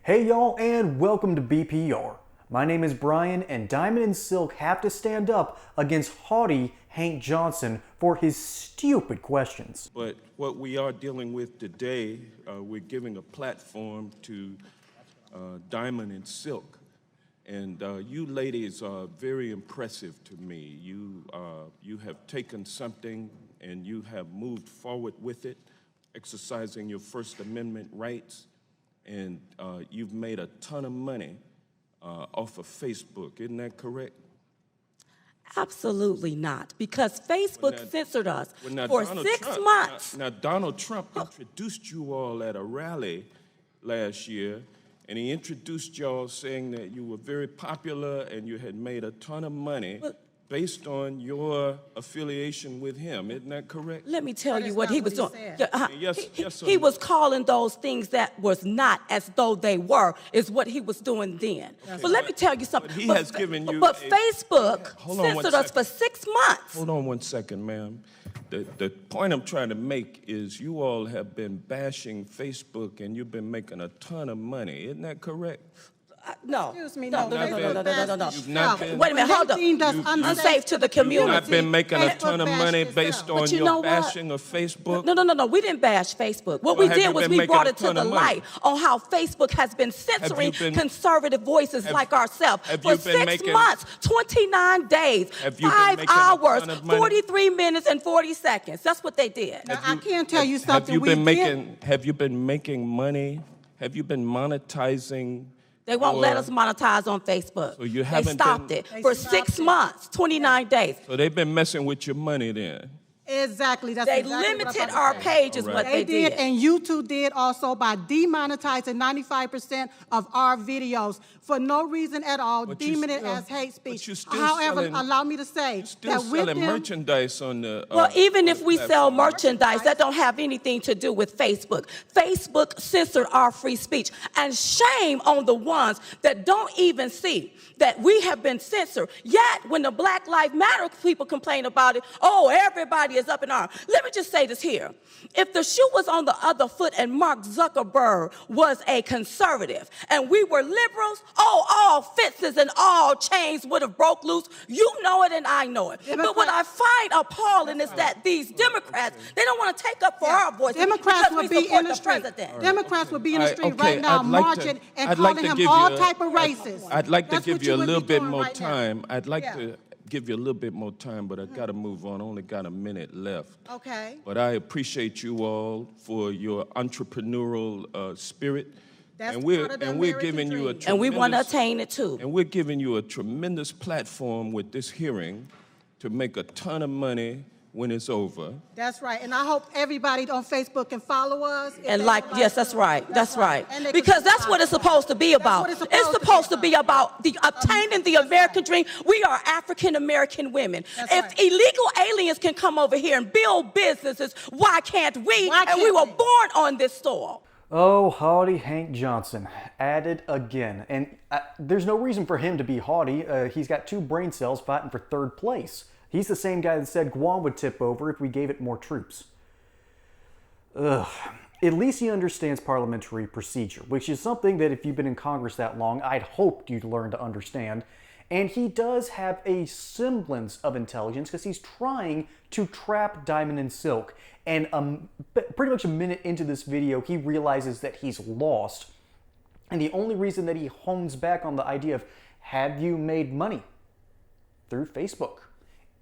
Hey y'all, and welcome to BPR. My name is Brian, and Diamond and Silk have to stand up against haughty Hank Johnson for his stupid questions. But what we are dealing with today, we're giving a platform to Diamond and Silk. And you ladies are very impressive to me. You have taken something and you have moved forward with it, exercising your First Amendment rights. And you've made a ton of money off of Facebook. Isn't that correct? Absolutely not, because Facebook censored us for 6 months. Now, Donald Trump introduced you all at a rally last year, and he introduced y'all saying that you were very popular and you had made a ton of money based on your affiliation with him. Isn't that correct? Let me tell you what he was doing. He was calling those things that was not as though they were, is what he was doing then. Okay, but let me tell you something. But he has given you. But Facebook censored us for 6 months. Hold on one second, ma'am. The point I'm trying to make is you all have been bashing Facebook and you've been making a ton of money. Isn't that correct? No. Excuse me, no. Wait a minute, hold up. Unsafe to the community. You've not been making a ton of money based on your bashing of Facebook? No. We didn't bash Facebook. What we did was we brought it to the light on how Facebook has been censoring conservative voices like ourselves for 6 months, 29 days, 5 hours, 43 minutes, and 40 seconds. That's what they did. Now, I can't tell you something. Have you been making money? Have you been monetizing? They won't let us monetize on Facebook. So you haven't They stopped it for 6 months, 29 days. So they've been messing with your money then? Exactly. They limited our pages, what they did. And YouTube did also by demonetizing 95% of our videos for no reason at all, deeming it as hate speech. However, allow me to say that with them, merchandise on the well, even if we sell merchandise, that don't have anything to do with Facebook. Facebook censored our free speech, and shame on the ones that don't even see that we have been censored. Yet, when the Black Lives Matter people complain about it, oh, everybody is up in arms. Let me just say this here. If the shoe was on the other foot and Mark Zuckerberg was a conservative and we were liberals, oh, all fences and all chains would have broke loose. You know it and I know it. But what I find appalling is that these Democrats, they don't want to take up for our voices. Democrats would be in the street. Democrats would be in the street right now marching and calling him all type of racist. I'd like to give you a little bit more time. I'd like to give you a little bit more time, but I got to move on. I only got a minute left. Okay. But I appreciate you all for your entrepreneurial spirit. That's and we're giving you a tremendous, and we want to attain it too. And we're giving you a tremendous platform with this hearing to make a ton of money when it's over. That's right. And I hope everybody on Facebook can follow us. And yes, that's right. That's right. Because that's what it's supposed to be about. It's supposed to be about obtaining the American dream. We are African-American women. If illegal aliens can come over here and build businesses, why can't we? And we were born on this soil. Oh, haughty Hank Johnson, at it again. And there's no reason for him to be haughty. He's got 2 brain cells fighting for 3rd place. He's the same guy that said Guam would tip over if we gave it more troops. Ugh. At least he understands parliamentary procedure, which is something that if you've been in Congress that long, I'd hoped you'd learn to understand. And he does have a semblance of intelligence because he's trying to trap Diamond and Silk. And pretty much a minute into this video, he realizes that he's lost. And the only reason that he hones back on the idea of, have you made money through Facebook,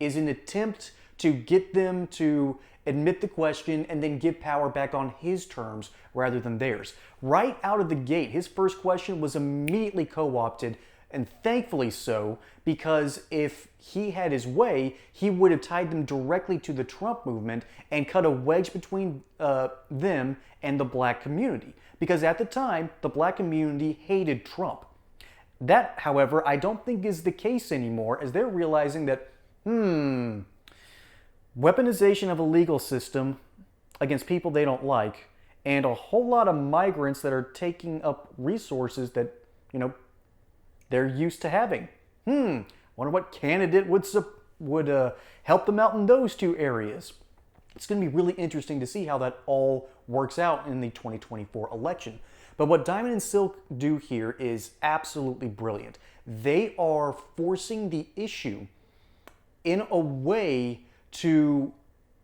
is an attempt to get them to admit the question and then give power back on his terms rather than theirs. Right out of the gate, his first question was immediately co-opted, and thankfully so, because if he had his way, he would have tied them directly to the Trump movement and cut a wedge between them and the black community. Because at the time, the black community hated Trump. That, however, I don't think is the case anymore, as they're realizing that weaponization of a legal system against people they don't like, and a whole lot of migrants that are taking up resources that, they're used to having. Wonder what candidate would help them out in those 2 areas. It's going to be really interesting to see how that all works out in the 2024 election. But what Diamond and Silk do here is absolutely brilliant. They are forcing the issue in a way to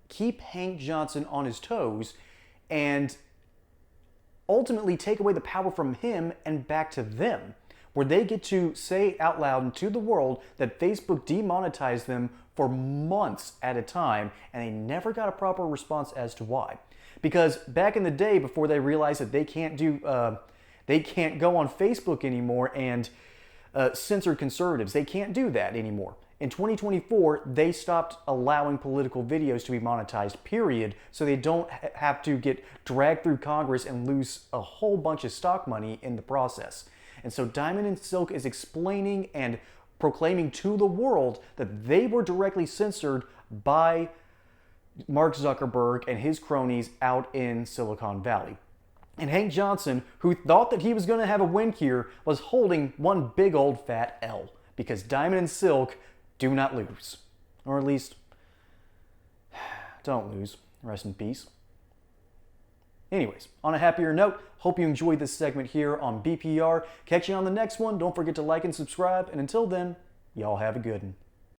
keep Hank Johnson on his toes and ultimately take away the power from him and back to them, where they get to say out loud to the world that Facebook demonetized them for months at a time, and they never got a proper response as to why. Because back in the day, before they realized that they can't go on Facebook anymore and censor conservatives, they can't do that anymore. In 2024, they stopped allowing political videos to be monetized, period, so they don't have to get dragged through Congress and lose a whole bunch of stock money in the process. And so Diamond and Silk is explaining and proclaiming to the world that they were directly censored by Mark Zuckerberg and his cronies out in Silicon Valley. And Hank Johnson, who thought that he was going to have a win here, was holding one big old fat L, because Diamond and Silk do not lose. Or at least, don't lose. Rest in peace. Anyways, on a happier note, hope you enjoyed this segment here on BPR. Catch you on the next one. Don't forget to like and subscribe. And until then, y'all have a good one.